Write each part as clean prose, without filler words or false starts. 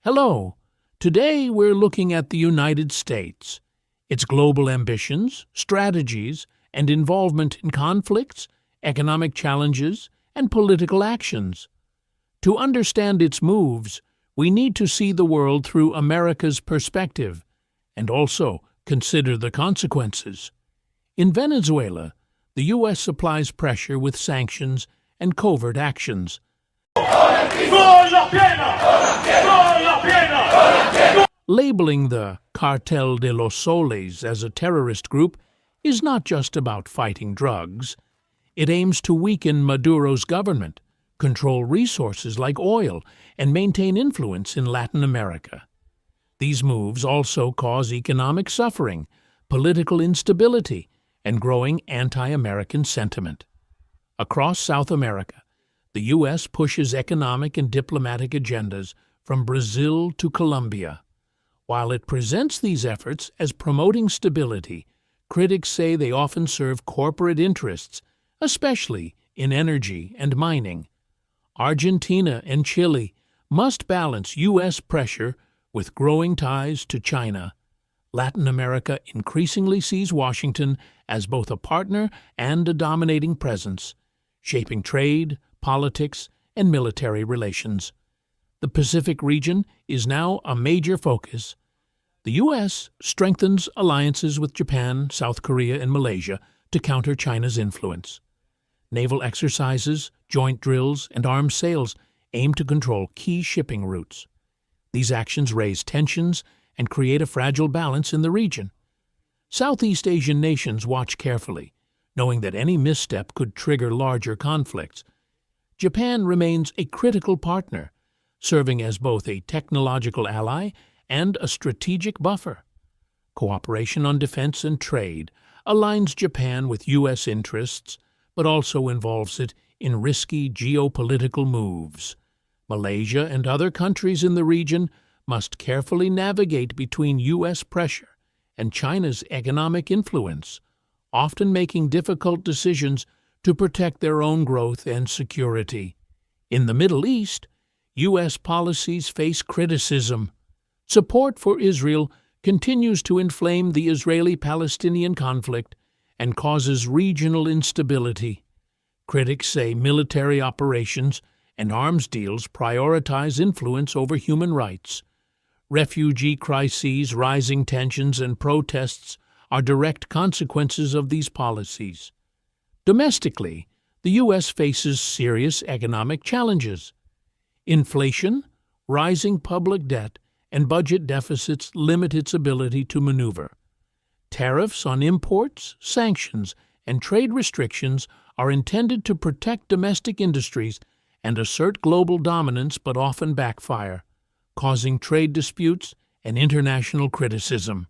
Hello. Today we're looking at the United States, its global ambitions, strategies, and involvement in conflicts, economic challenges, and political actions. To understand its moves, we need to see the world through America's perspective and also consider the consequences. In Venezuela, the U.S. applies pressure with sanctions and covert actions. Labeling the Cartel de los Soles as a terrorist group is not just about fighting drugs. It aims to weaken Maduro's government, control resources like oil, and maintain influence in Latin America. These moves also cause economic suffering, political instability, and growing anti-American sentiment. Across South America, the U.S. pushes economic and diplomatic agendas from Brazil to Colombia. While it presents these efforts as promoting stability, critics say they often serve corporate interests, especially in energy and mining. Argentina and Chile must balance U.S. pressure with growing ties to China. Latin America increasingly sees Washington as both a partner and a dominating presence, shaping trade, politics, and military relations. The Pacific region is now a major focus. The U.S. strengthens alliances with Japan, South Korea, and Malaysia to counter China's influence. Naval exercises, joint drills, and arms sales aim to control key shipping routes. These actions raise tensions and create a fragile balance in the region. Southeast Asian nations watch carefully, knowing that any misstep could trigger larger conflicts. Japan remains a critical partner, serving as both a technological ally and a strategic buffer. Cooperation on defense and trade aligns Japan with U.S. interests, but also involves it in risky geopolitical moves. Malaysia and other countries in the region must carefully navigate between U.S. pressure and China's economic influence, often making difficult decisions to protect their own growth and security. In the Middle East, U.S. policies face criticism. Support for Israel continues to inflame the Israeli-Palestinian conflict and causes regional instability. Critics say military operations and arms deals prioritize influence over human rights. Refugee crises, rising tensions, and protests are direct consequences of these policies. Domestically, the U.S. faces serious economic challenges. Inflation, rising public debt, and budget deficits limit its ability to maneuver. Tariffs on imports, sanctions, and trade restrictions are intended to protect domestic industries and assert global dominance but often backfire, causing trade disputes and international criticism.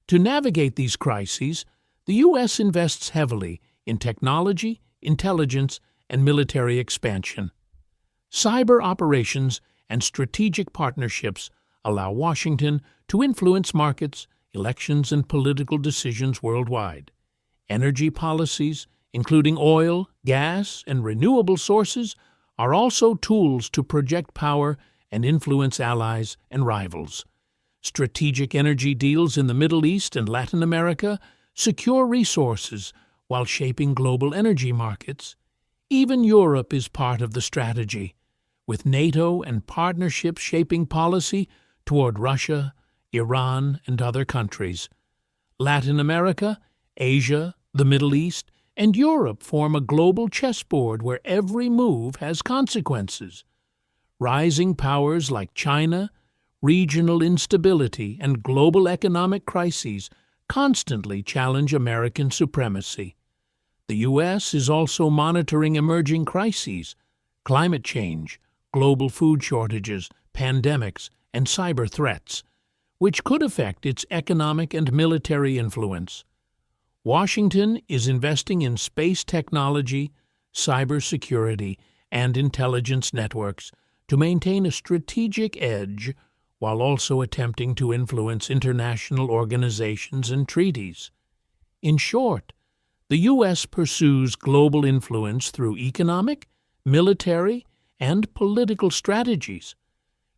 To navigate these crises, the U.S. invests heavily in technology, intelligence, and military expansion. Cyber operations and strategic partnerships allow Washington to influence markets, elections, and political decisions worldwide. Energy policies, including oil, gas, and renewable sources, are also tools to project power and influence allies and rivals. Strategic energy deals in the Middle East and Latin America secure resources while shaping global energy markets. Even Europe is part of the strategy, with NATO and partnerships shaping policy toward Russia, Iran, and other countries. Latin America, Asia, the Middle East, and Europe form a global chessboard where every move has consequences. Rising powers like China, regional instability, and global economic crises constantly challenge American supremacy. The U.S. is also monitoring emerging crises, climate change, global food shortages, pandemics, and cyber threats, which could affect its economic and military influence. Washington is investing in space technology, cybersecurity, and intelligence networks to maintain a strategic edge while also attempting to influence international organizations and treaties. In short, the U.S. pursues global influence through economic, military, and political strategies.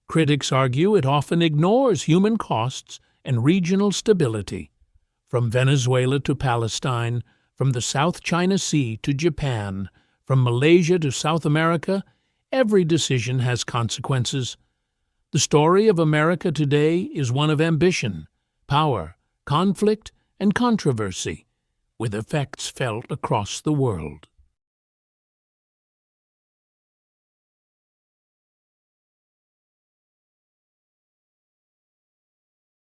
Critics argue it often ignores human costs and regional stability. From Venezuela to Palestine, from the South China Sea to Japan, from Malaysia to South America, every decision has consequences. The story of America today is one of ambition, power, conflict, and controversy, with effects felt across the world.